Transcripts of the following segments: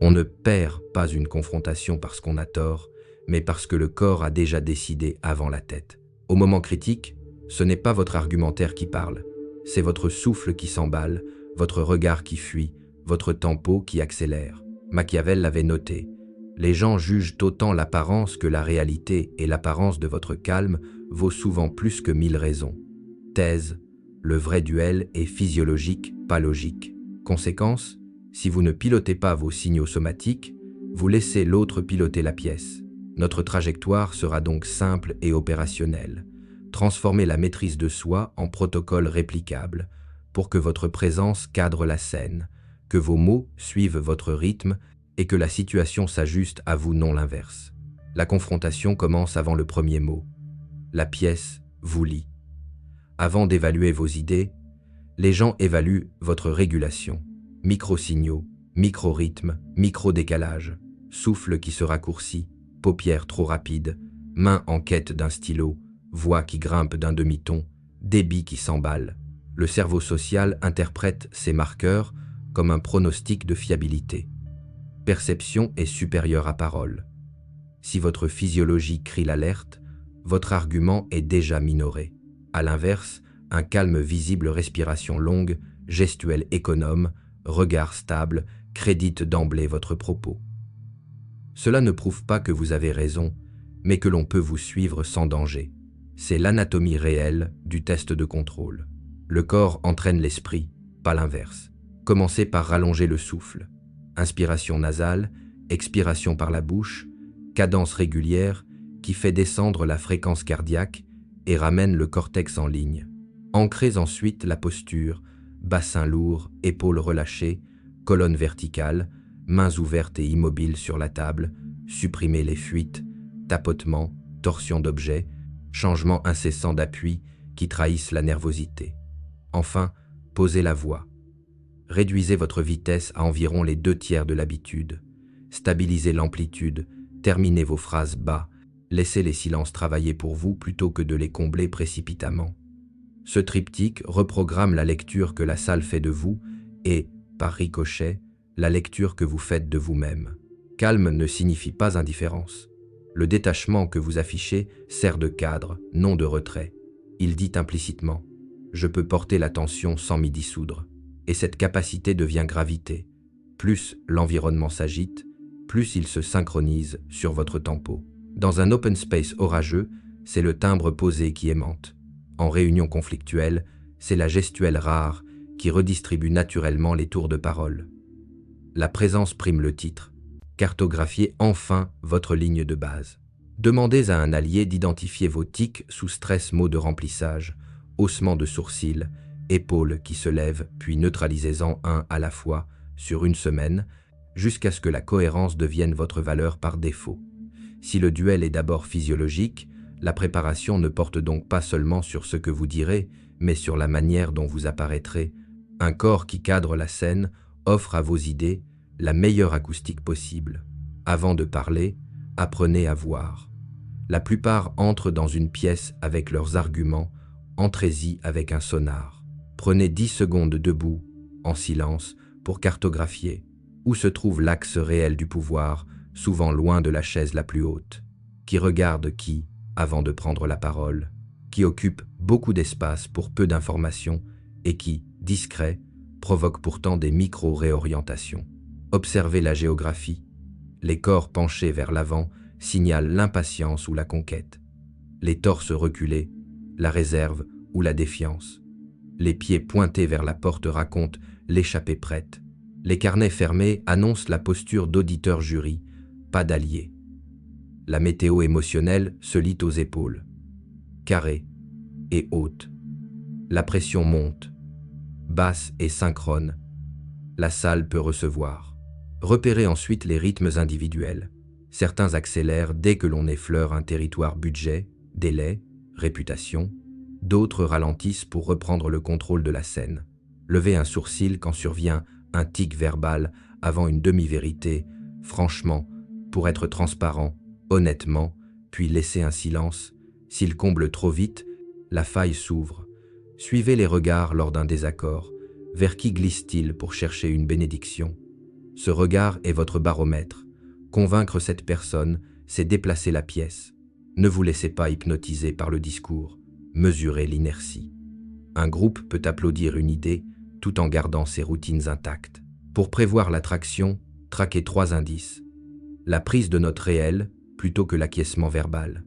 On ne perd pas une confrontation parce qu'on a tort, mais parce que le corps a déjà décidé avant la tête. Au moment critique, ce n'est pas votre argumentaire qui parle, c'est votre souffle qui s'emballe, votre regard qui fuit, votre tempo qui accélère. Machiavel l'avait noté. Les gens jugent autant l'apparence que la réalité, et l'apparence de votre calme vaut souvent plus que 1000 raisons. Thèse: le vrai duel est physiologique, pas logique. Conséquence: si vous ne pilotez pas vos signaux somatiques, vous laissez l'autre piloter la pièce. Notre trajectoire sera donc simple et opérationnelle. Transformez la maîtrise de soi en protocole réplicable pour que votre présence cadre la scène, que vos mots suivent votre rythme et que la situation s'ajuste à vous, non l'inverse. La confrontation commence avant le premier mot. La pièce vous lie. Avant d'évaluer vos idées, les gens évaluent votre régulation. Micro-signaux, micro-rythme, micro-décalage, souffle qui se raccourcit, paupières trop rapides, main en quête d'un stylo, voix qui grimpe d'un demi-ton, débit qui s'emballe. Le cerveau social interprète ces marqueurs comme un pronostic de fiabilité. Perception est supérieure à parole. Si votre physiologie crie l'alerte, votre argument est déjà minoré. À l'inverse, un calme visible, respiration longue, gestuelle économe, regard stable, crédite d'emblée votre propos. Cela ne prouve pas que vous avez raison, mais que l'on peut vous suivre sans danger. C'est l'anatomie réelle du test de contrôle. Le corps entraîne l'esprit, pas l'inverse. Commencez par rallonger le souffle. Inspiration nasale, expiration par la bouche, cadence régulière qui fait descendre la fréquence cardiaque et ramène le cortex en ligne. Ancrez ensuite la posture, bassin lourd, épaules relâchées, colonne verticale, mains ouvertes et immobiles sur la table, supprimez les fuites, tapotements, torsion d'objets, changements incessants d'appui qui trahissent la nervosité. Enfin, posez la voix. Réduisez votre vitesse à environ les 2/3 de l'habitude. Stabilisez l'amplitude, terminez vos phrases bas, laissez les silences travailler pour vous plutôt que de les combler précipitamment. Ce triptyque reprogramme la lecture que la salle fait de vous et, par ricochet, la lecture que vous faites de vous-même. Calme ne signifie pas indifférence. Le détachement que vous affichez sert de cadre, non de retrait. Il dit implicitement « Je peux porter l'attention sans m'y dissoudre ». Et cette capacité devient gravité. Plus l'environnement s'agite, plus il se synchronise sur votre tempo. Dans un open space orageux, c'est le timbre posé qui aimante. En réunion conflictuelle, c'est la gestuelle rare qui redistribue naturellement les tours de parole. La présence prime le titre. Cartographiez enfin votre ligne de base. Demandez à un allié d'identifier vos tics sous stress, mots de remplissage, haussement de sourcils, épaules qui se lèvent, puis neutralisez-en un à la fois sur une semaine, jusqu'à ce que la cohérence devienne votre valeur par défaut. Si le duel est d'abord physiologique, la préparation ne porte donc pas seulement sur ce que vous direz, mais sur la manière dont vous apparaîtrez. Un corps qui cadre la scène offre à vos idées la meilleure acoustique possible. Avant de parler, apprenez à voir. La plupart entrent dans une pièce avec leurs arguments, entrez-y avec un sonar. Prenez 10 secondes debout, en silence, pour cartographier où se trouve l'axe réel du pouvoir, souvent loin de la chaise la plus haute. Qui regarde qui, avant de prendre la parole, qui occupe beaucoup d'espace pour peu d'informations et qui, discret, provoque pourtant des micro-réorientations. Observez la géographie. Les corps penchés vers l'avant signalent l'impatience ou la conquête. Les torses reculés, la réserve ou la défiance. Les pieds pointés vers la porte racontent l'échappée prête. Les carnets fermés annoncent la posture d'auditeur-jury, pas d'allié. La météo émotionnelle se lit aux épaules. Carrée et haute. La pression monte. Basse et synchrone. La salle peut recevoir. Repérez ensuite les rythmes individuels. Certains accélèrent dès que l'on effleure un territoire budget, délai, réputation. D'autres ralentissent pour reprendre le contrôle de la scène. Levez un sourcil quand survient un tic verbal avant une demi-vérité, franchement, pour être transparent, honnêtement, puis laissez un silence. S'il comble trop vite, la faille s'ouvre. Suivez les regards lors d'un désaccord. Vers qui glisse-t-il pour chercher une bénédiction? Ce regard est votre baromètre. Convaincre cette personne, c'est déplacer la pièce. Ne vous laissez pas hypnotiser par le discours. Mesurez l'inertie. Un groupe peut applaudir une idée tout en gardant ses routines intactes. Pour prévoir l'attraction, traquez 3 indices. La prise de note réelle plutôt que l'acquiescement verbal.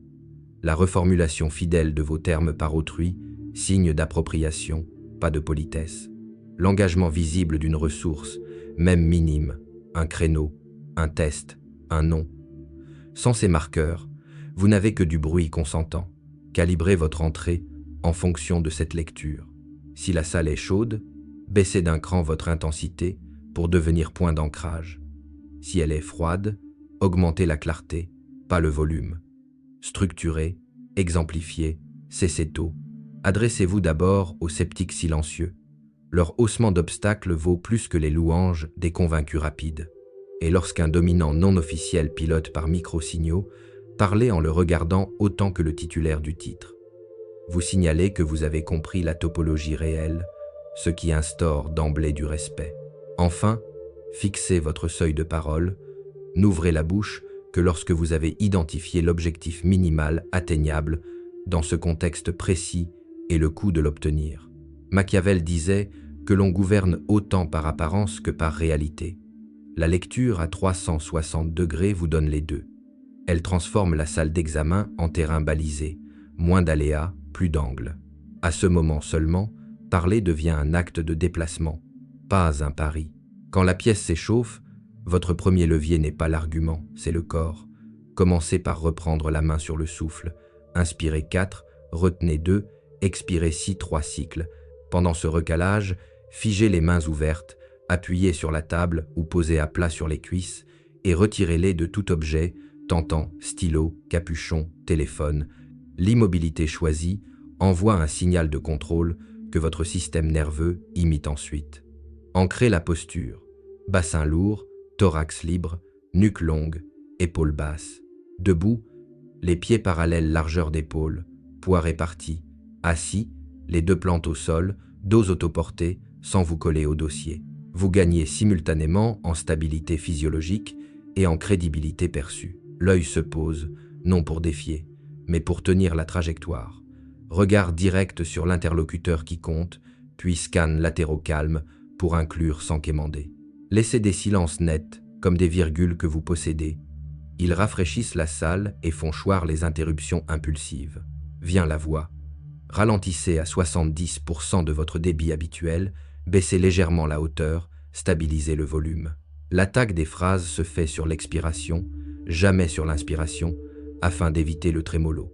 La reformulation fidèle de vos termes par autrui, signe d'appropriation, pas de politesse. L'engagement visible d'une ressource, même minime, un créneau, un test, un nom. Sans ces marqueurs, vous n'avez que du bruit consentant. Calibrez votre entrée en fonction de cette lecture. Si la salle est chaude, baissez d'un cran votre intensité pour devenir point d'ancrage. Si elle est froide, augmentez la clarté, pas le volume. Structurez, exemplifiez, cessez tôt. Adressez-vous d'abord aux sceptiques silencieux. Leur haussement d'obstacle vaut plus que les louanges des convaincus rapides. Et lorsqu'un dominant non officiel pilote par micro-signaux, parlez en le regardant autant que le titulaire du titre. Vous signalez que vous avez compris la topologie réelle, ce qui instaure d'emblée du respect. Enfin, fixez votre seuil de parole, n'ouvrez la bouche que lorsque vous avez identifié l'objectif minimal atteignable dans ce contexte précis et le coût de l'obtenir. Machiavel disait que l'on gouverne autant par apparence que par réalité. La lecture à 360 degrés vous donne les deux. Elle transforme la salle d'examen en terrain balisé, moins d'aléas, plus d'angles. À ce moment seulement, parler devient un acte de déplacement, pas un pari. Quand la pièce s'échauffe, votre premier levier n'est pas l'argument, c'est le corps. Commencez par reprendre la main sur le souffle. Inspirez 4, retenez 2, expirez 6, 3 cycles. Pendant ce recalage, figez les mains ouvertes, appuyez sur la table ou posez à plat sur les cuisses et retirez-les de tout objet, tentant stylo, capuchon, téléphone. L'immobilité choisie envoie un signal de contrôle que votre système nerveux imite ensuite. Ancrez la posture. Bassin lourd, thorax libre, nuque longue, épaules basses. Debout, les pieds parallèles largeur d'épaule, poids répartis. Assis, les 2 plantes au sol, dos autoporté, sans vous coller au dossier. Vous gagnez simultanément en stabilité physiologique et en crédibilité perçue. L'œil se pose, non pour défier, mais pour tenir la trajectoire. Regard direct sur l'interlocuteur qui compte, puis scan latéraux calmes pour inclure sans quémander. Laissez des silences nets, comme des virgules que vous possédez. Ils rafraîchissent la salle et font choir les interruptions impulsives. Vient la voix. Ralentissez à 70% de votre débit habituel, baissez légèrement la hauteur, stabilisez le volume. L'attaque des phrases se fait sur l'expiration, jamais sur l'inspiration, afin d'éviter le trémolo.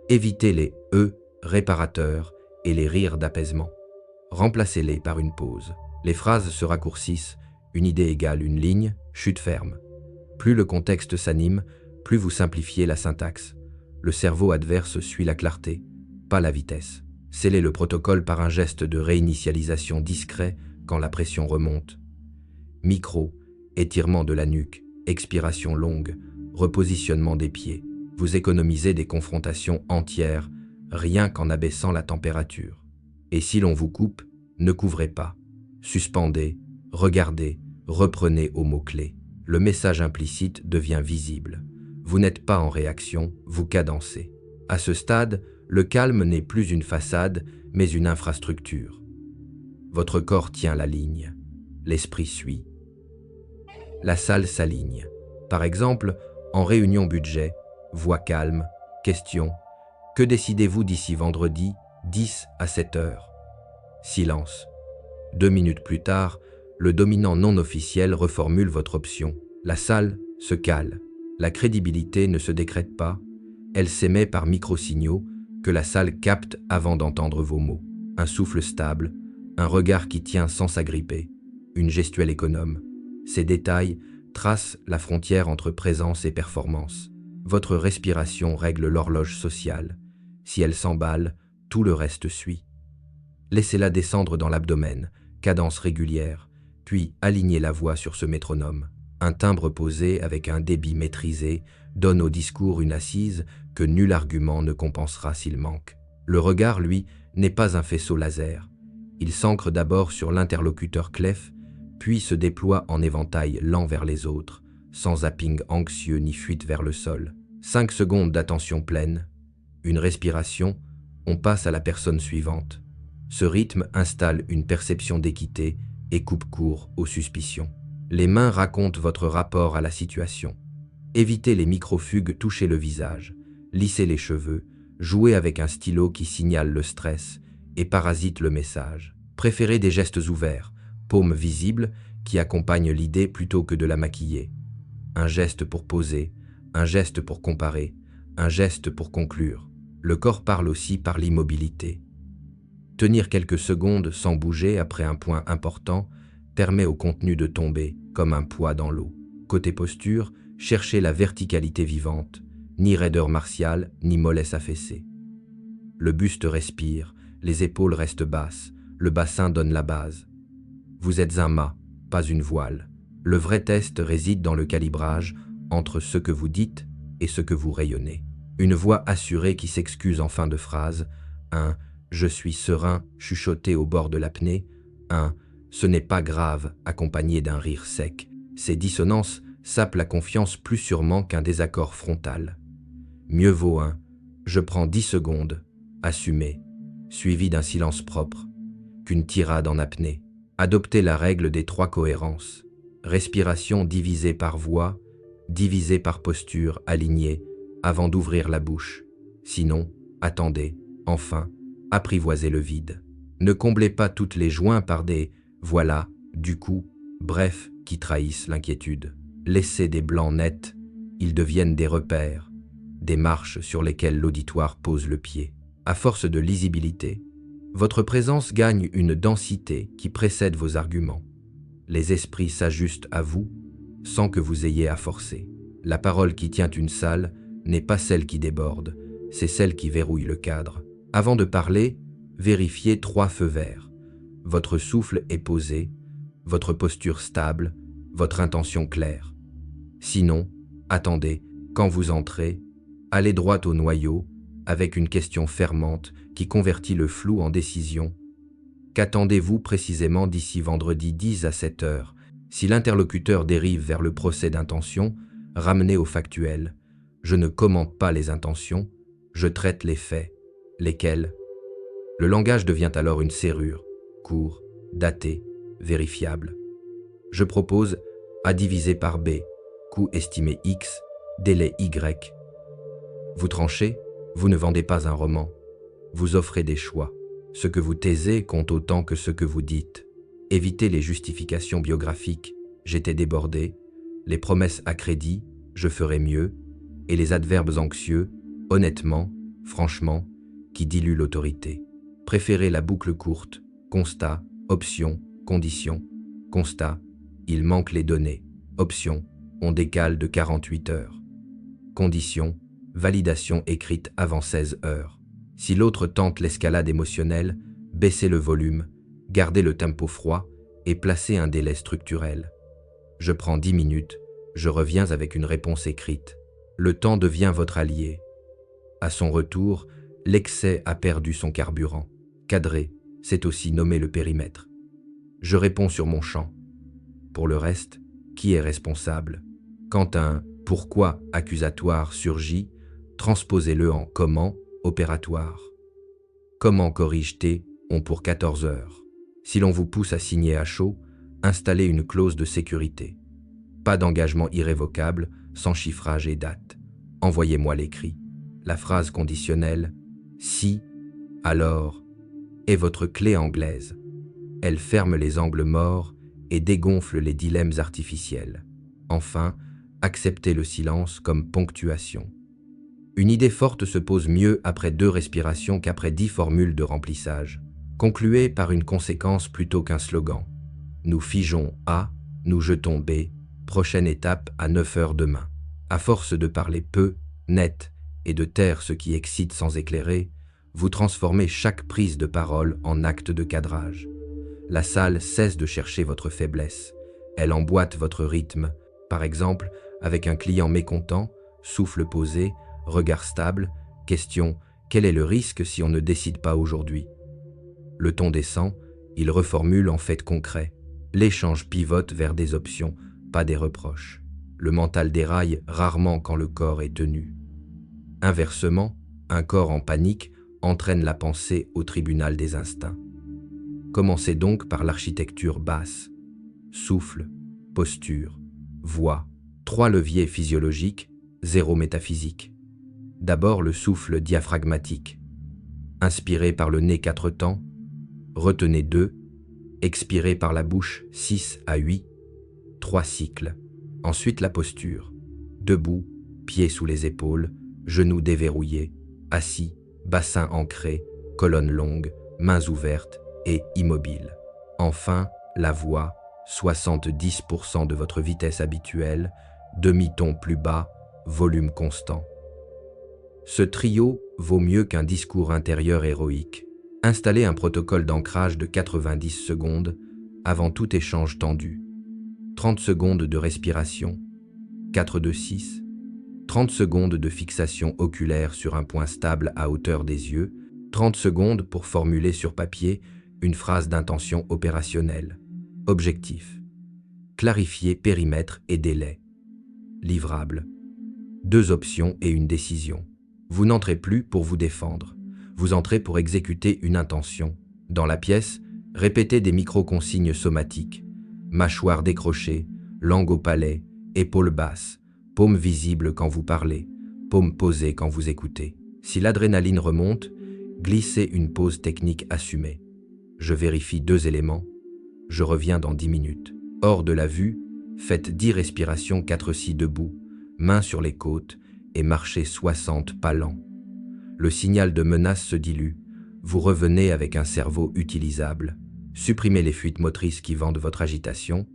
Évitez les « e » réparateurs et les rires d'apaisement. Remplacez-les par une pause. Les phrases se raccourcissent, une idée égale une ligne, chute ferme. Plus le contexte s'anime, plus vous simplifiez la syntaxe. Le cerveau adverse suit la clarté, pas la vitesse. Scellez le protocole par un geste de réinitialisation discret quand la pression remonte. Micro, étirement de la nuque, expiration longue, repositionnement des pieds. Vous économisez des confrontations entières, rien qu'en abaissant la température. Et si l'on vous coupe, ne couvrez pas. Suspendez, regardez, reprenez au mot-clé. Le message implicite devient visible. Vous n'êtes pas en réaction, vous cadencez. À ce stade, le calme n'est plus une façade, mais une infrastructure. Votre corps tient la ligne. L'esprit suit. La salle s'aligne. Par exemple, en réunion budget, voix calme, question. Que décidez-vous d'ici vendredi, 10 à 7 heures? Silence. 2 minutes plus tard, le dominant non officiel reformule votre option. La salle se cale. La crédibilité ne se décrète pas, elle s'émet par micro-signaux que la salle capte avant d'entendre vos mots. Un souffle stable, un regard qui tient sans s'agripper, une gestuelle économe. Ces détails tracent la frontière entre présence et performance. Votre respiration règle l'horloge sociale. Si elle s'emballe, tout le reste suit. Laissez-la descendre dans l'abdomen, cadence régulière, puis alignez la voix sur ce métronome. Un timbre posé avec un débit maîtrisé donne au discours une assise que nul argument ne compensera s'il manque. Le regard, lui, n'est pas un faisceau laser. Il s'ancre d'abord sur l'interlocuteur clef, puis se déploie en éventail lent vers les autres, sans zapping anxieux ni fuite vers le sol. 5 secondes d'attention pleine, une respiration, on passe à la personne suivante. Ce rythme installe une perception d'équité et coupe court aux suspicions. Les mains racontent votre rapport à la situation. Évitez les microfugues, touchez le visage, lissez les cheveux, jouez avec un stylo qui signale le stress et parasite le message. Préférez des gestes ouverts, paumes visibles, qui accompagnent l'idée plutôt que de la maquiller. Un geste pour poser, un geste pour comparer, un geste pour conclure. Le corps parle aussi par l'immobilité. Tenir quelques secondes sans bouger après un point important permet au contenu de tomber comme un poids dans l'eau. Côté posture, cherchez la verticalité vivante, ni raideur martiale, ni mollesse affaissée. Le buste respire, les épaules restent basses, le bassin donne la base. Vous êtes un mât, pas une voile. Le vrai test réside dans le calibrage entre ce que vous dites et ce que vous rayonnez. Une voix assurée qui s'excuse en fin de phrase, un « je suis serein » chuchoté au bord de l'apnée, un « ce n'est pas grave » accompagné d'un rire sec. Ces dissonances sapent la confiance plus sûrement qu'un désaccord frontal. Mieux vaut un « je prends 10 secondes » assumé, suivi d'un silence propre, qu'une tirade en apnée. Adoptez la règle des 3 cohérences. Respiration divisée par voix, divisée par posture alignée, avant d'ouvrir la bouche. Sinon, attendez, enfin, apprivoisez le vide. Ne comblez pas toutes les joints par des « voilà »,« du coup », bref, qui trahissent l'inquiétude. Laissez des blancs nets, ils deviennent des repères, des marches sur lesquelles l'auditoire pose le pied. À force de lisibilité, votre présence gagne une densité qui précède vos arguments. Les esprits s'ajustent à vous sans que vous ayez à forcer. La parole qui tient une salle n'est pas celle qui déborde, c'est celle qui verrouille le cadre. Avant de parler, vérifiez 3 feux verts. Votre souffle est posé, votre posture stable, votre intention claire. Sinon, attendez, quand vous entrez, allez droit au noyau, avec une question fermante qui convertit le flou en décision. Qu'attendez-vous précisément d'ici vendredi 10 à 7 heures? Si l'interlocuteur dérive vers le procès d'intention, ramenez au factuel. Je ne commente pas les intentions, je traite les faits. Lesquels? Le langage devient alors une serrure, court, daté, vérifiable. Je propose A divisé par B, coût estimé X, délai Y. Vous tranchez, vous ne vendez pas un roman. Vous offrez des choix. Ce que vous taisez compte autant que ce que vous dites. Évitez les justifications biographiques. J'étais débordé. Les promesses à crédit. Je ferai mieux. Et les adverbes anxieux. Honnêtement, franchement, qui diluent l'autorité. Préférez la boucle courte. Constat, option, condition. Constat, il manque les données. Option, on décale de 48 heures. Condition, validation écrite avant 16 heures. Si l'autre tente l'escalade émotionnelle, baissez le volume, gardez le tempo froid et placez un délai structurel. Je prends 10 minutes, je reviens avec une réponse écrite. Le temps devient votre allié. À son retour, l'excès a perdu son carburant. Cadrer, c'est aussi nommer le périmètre. Je réponds sur mon champ. Pour le reste, qui est responsable? Quand un « pourquoi » accusatoire surgit, transposez-le en « comment » opératoire. Comment corrige-t on pour 14 heures? Si l'on vous pousse à signer à chaud, installez une clause de sécurité. Pas d'engagement irrévocable, sans chiffrage et date. Envoyez-moi l'écrit. La phrase conditionnelle « si »,« alors » est votre clé anglaise. Elle ferme les angles morts et dégonfle les dilemmes artificiels. Enfin, acceptez le silence comme ponctuation. Une idée forte se pose mieux après 2 respirations qu'après 10 formules de remplissage. Concluez par une conséquence plutôt qu'un slogan. Nous figeons A, nous jetons B, prochaine étape à 9 heures demain. À force de parler peu, net, et de taire ce qui excite sans éclairer, vous transformez chaque prise de parole en acte de cadrage. La salle cesse de chercher votre faiblesse. Elle emboîte votre rythme. Par exemple, avec un client mécontent, souffle posé, regard stable, question « Quel est le risque si on ne décide pas aujourd'hui ?» Le ton descend, il reformule en fait concret. L'échange pivote vers des options, pas des reproches. Le mental déraille rarement quand le corps est tenu. Inversement, un corps en panique entraîne la pensée au tribunal des instincts. Commencez donc par l'architecture basse. Souffle, posture, voix. 3 leviers physiologiques, 0 métaphysique. D'abord le souffle diaphragmatique. Inspirez par le nez 4 temps, retenez 2, expirez par la bouche 6 à 8, 3 cycles. Ensuite la posture. Debout, pieds sous les épaules, genoux déverrouillés, assis, bassin ancré, colonne longue, mains ouvertes et immobile. Enfin, la voix, 70% de votre vitesse habituelle, demi-ton plus bas, volume constant. Ce trio vaut mieux qu'un discours intérieur héroïque. Installez un protocole d'ancrage de 90 secondes avant tout échange tendu. 30 secondes de respiration, 4-2-6, 30 secondes de fixation oculaire sur un point stable à hauteur des yeux, 30 secondes pour formuler sur papier une phrase d'intention opérationnelle. Objectif. Clarifier périmètre et délai. Livrable. 2 options et une décision. Vous n'entrez plus pour vous défendre. Vous entrez pour exécuter une intention. Dans la pièce, répétez des micro-consignes somatiques. Mâchoire décrochée, langue au palais, épaules basses, paume visible quand vous parlez, paume posée quand vous écoutez. Si l'adrénaline remonte, glissez une pause technique assumée. Je vérifie 2 éléments. Je reviens dans 10 minutes. Hors de la vue, faites 10 respirations 4-6 debout, mains sur les côtes et marchez 60 pas lents. Le signal de menace se dilue. Vous revenez avec un cerveau utilisable. Supprimez les fuites motrices qui vendent votre agitation,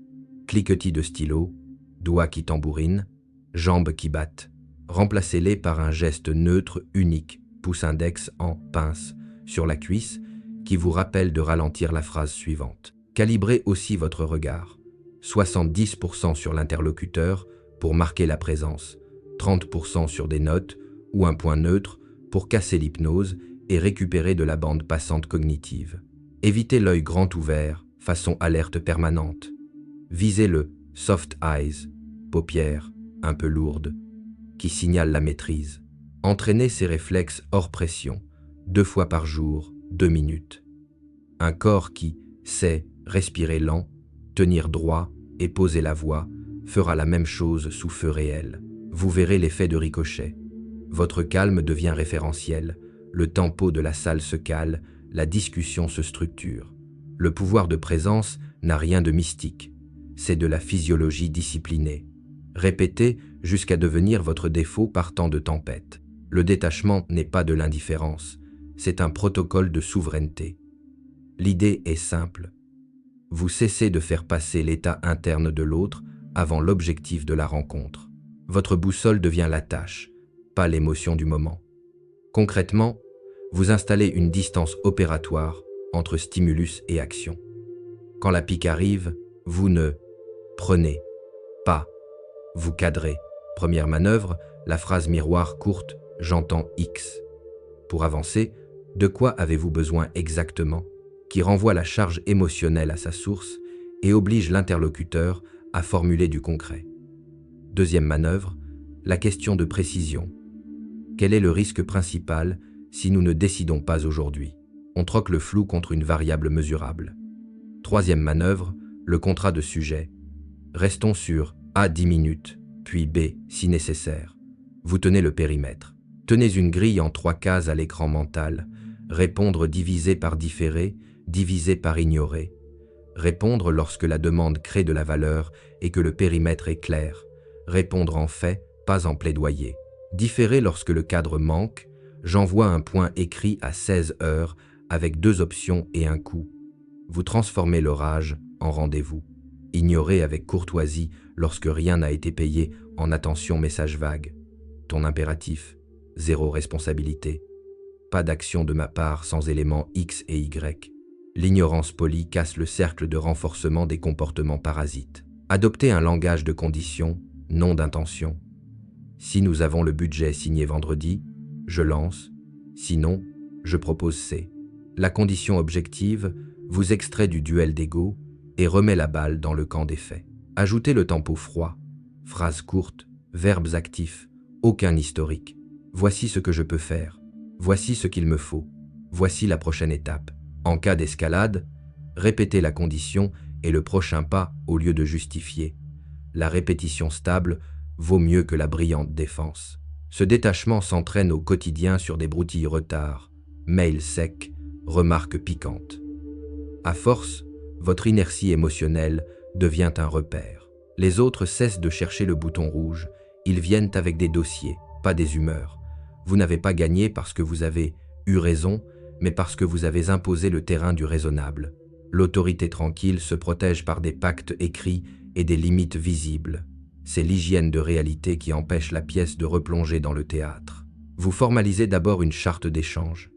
cliquetis de stylo, doigts qui tambourinent, jambes qui battent. Remplacez-les par un geste neutre unique, pouce index en pince, sur la cuisse, qui vous rappelle de ralentir la phrase suivante. Calibrez aussi votre regard. 70% sur l'interlocuteur pour marquer la présence, 30% sur des notes ou un point neutre pour casser l'hypnose et récupérer de la bande passante cognitive. Évitez l'œil grand ouvert, façon alerte permanente. Visez le soft eyes, paupières un peu lourdes, qui signale la maîtrise. Entraînez ces réflexes hors pression, 2 fois par jour, 2 minutes. Un corps qui sait respirer lent, tenir droit et poser la voix fera la même chose sous feu réel. Vous verrez l'effet de ricochet. Votre calme devient référentiel, le tempo de la salle se cale, la discussion se structure. Le pouvoir de présence n'a rien de mystique, c'est de la physiologie disciplinée. Répétez jusqu'à devenir votre défaut par temps de tempête. Le détachement n'est pas de l'indifférence, c'est un protocole de souveraineté. L'idée est simple. Vous cessez de faire passer l'état interne de l'autre avant l'objectif de la rencontre. Votre boussole devient la tâche, pas l'émotion du moment. Concrètement, vous installez une distance opératoire entre stimulus et action. Quand la pique arrive, vous ne prenez pas, vous cadrez. Première manœuvre, la phrase miroir courte « j'entends X ». Pour avancer, de quoi avez-vous besoin exactement ? Qui renvoie la charge émotionnelle à sa source et oblige l'interlocuteur à formuler du concret. Deuxième manœuvre, la question de précision. Quel est le risque principal si nous ne décidons pas aujourd'hui ? On troque le flou contre une variable mesurable. Troisième manœuvre, le contrat de sujet. Restons sur A 10 minutes, puis B si nécessaire. Vous tenez le périmètre. Tenez une grille en 3 cases à l'écran mental. Répondre divisé par différé, divisé par ignoré. Répondre lorsque la demande crée de la valeur et que le périmètre est clair. Répondre en fait, pas en plaidoyer. Différer lorsque le cadre manque. J'envoie un point écrit à 16 heures avec 2 options et un coût. Vous transformez l'orage en rendez-vous. Ignorer avec courtoisie lorsque rien n'a été payé en attention message vague. Ton impératif, 0 responsabilité. Pas d'action de ma part sans éléments X et Y. L'ignorance polie casse le cercle de renforcement des comportements parasites. Adoptez un langage de condition, non d'intention. Si nous avons le budget signé vendredi, je lance. Sinon, je propose C. La condition objective vous extrait du duel d'ego et remet la balle dans le camp des faits. Ajoutez le tempo froid, phrases courtes, verbes actifs, aucun historique. Voici ce que je peux faire. Voici ce qu'il me faut. Voici la prochaine étape. En cas d'escalade, répétez la condition et le prochain pas au lieu de justifier. La répétition stable vaut mieux que la brillante défense. Ce détachement s'entraîne au quotidien sur des broutilles retards, mails secs, remarques piquantes. À force, votre inertie émotionnelle devient un repère. Les autres cessent de chercher le bouton rouge, ils viennent avec des dossiers, pas des humeurs. Vous n'avez pas gagné parce que vous avez eu raison, mais parce que vous avez imposé le terrain du raisonnable. L'autorité tranquille se protège par des pactes écrits et des limites visibles. C'est l'hygiène de réalité qui empêche la pièce de replonger dans le théâtre. Vous formalisez d'abord une charte d'échange.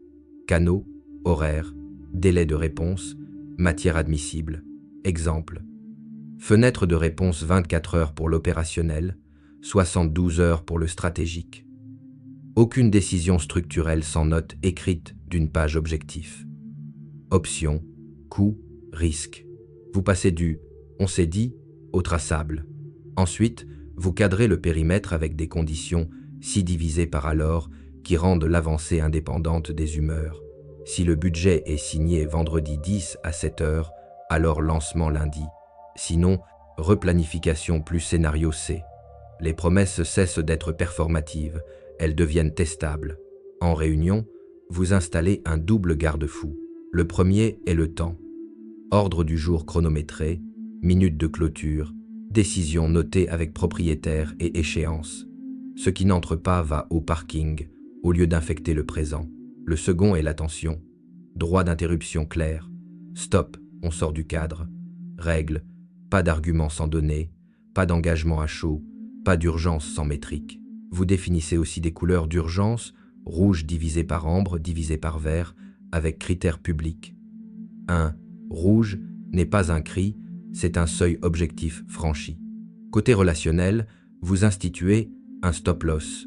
Canaux, horaires, délai de réponse, matière admissible. Exemple. Fenêtre de réponse 24 heures pour l'opérationnel, 72 heures pour le stratégique. Aucune décision structurelle sans note écrite d'une page objectif. Options, coûts, risques. Vous passez du « on s'est dit » au traçable. Ensuite, vous cadrez le périmètre avec des conditions si divisées par alors qui rendent l'avancée indépendante des humeurs. Si le budget est signé vendredi 10 à 7 heures, alors lancement lundi. Sinon, replanification plus scénario C. Les promesses cessent d'être performatives, elles deviennent testables. En réunion, vous installez un double garde-fou. Le premier est le temps. Ordre du jour chronométré, minute de clôture, décision notée avec propriétaire et échéance. Ce qui n'entre pas va au parking, au lieu d'infecter le présent. Le second est l'attention. Droit d'interruption clair. Stop, on sort du cadre. Règle, pas d'argument sans données, pas d'engagement à chaud, pas d'urgence sans métrique. Vous définissez aussi des couleurs d'urgence, rouge divisé par ambre divisé par vert, avec critères publics. 1. Rouge n'est pas un cri, c'est un seuil objectif franchi. Côté relationnel, vous instituez un stop-loss,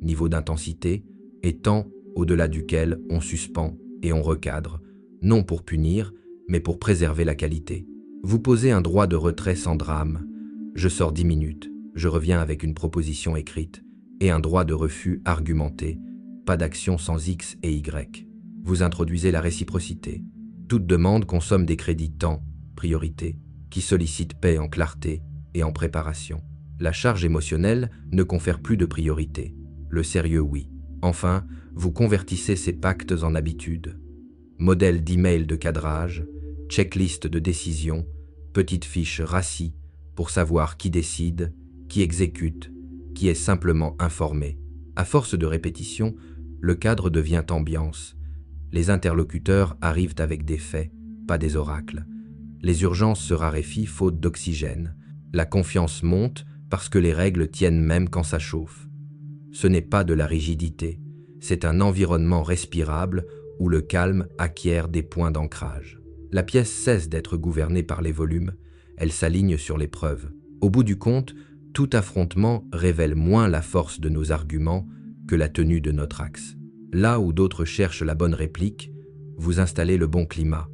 niveau d'intensité et temps au-delà duquel on suspend et on recadre, non pour punir, mais pour préserver la qualité. Vous posez un droit de retrait sans drame. Je sors 10 minutes, je reviens avec une proposition écrite, et un droit de refus argumenté, pas d'action sans X et Y. Vous introduisez la réciprocité. Toute demande consomme des crédits temps, priorité, qui sollicitent paix en clarté et en préparation. La charge émotionnelle ne confère plus de priorité. Le sérieux, oui. Enfin, vous convertissez ces pactes en habitudes. Modèle d'email de cadrage, checklist de décision, petite fiche RACI pour savoir qui décide, qui exécute, qui est simplement informé. À force de répétition, le cadre devient ambiance. Les interlocuteurs arrivent avec des faits, pas des oracles. Les urgences se raréfient faute d'oxygène. La confiance monte parce que les règles tiennent même quand ça chauffe. Ce n'est pas de la rigidité, c'est un environnement respirable où le calme acquiert des points d'ancrage. La pièce cesse d'être gouvernée par les volumes, elle s'aligne sur les preuves. Au bout du compte, tout affrontement révèle moins la force de nos arguments que la tenue de notre axe. Là où d'autres cherchent la bonne réplique, vous installez le bon climat.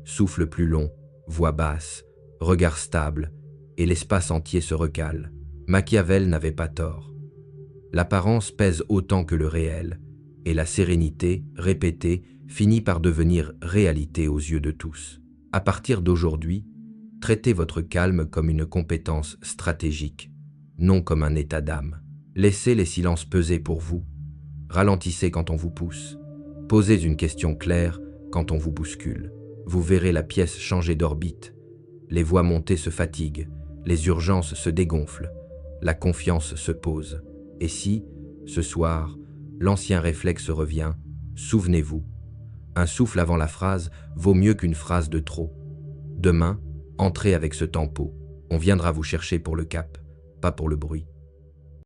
Souffle plus long, voix basse, regard stable, et l'espace entier se recale. Machiavel n'avait pas tort. L'apparence pèse autant que le réel, et la sérénité, répétée, finit par devenir réalité aux yeux de tous. À partir d'aujourd'hui, traitez votre calme comme une compétence stratégique, non comme un état d'âme. Laissez les silences peser pour vous. Ralentissez quand on vous pousse. Posez une question claire quand on vous bouscule. Vous verrez la pièce changer d'orbite. Les voix montées se fatiguent, les urgences se dégonflent, la confiance se pose. Et si, ce soir, l'ancien réflexe revient, souvenez-vous, un souffle avant la phrase vaut mieux qu'une phrase de trop. Demain, entrez avec ce tempo. On viendra vous chercher pour le cap, pas pour le bruit.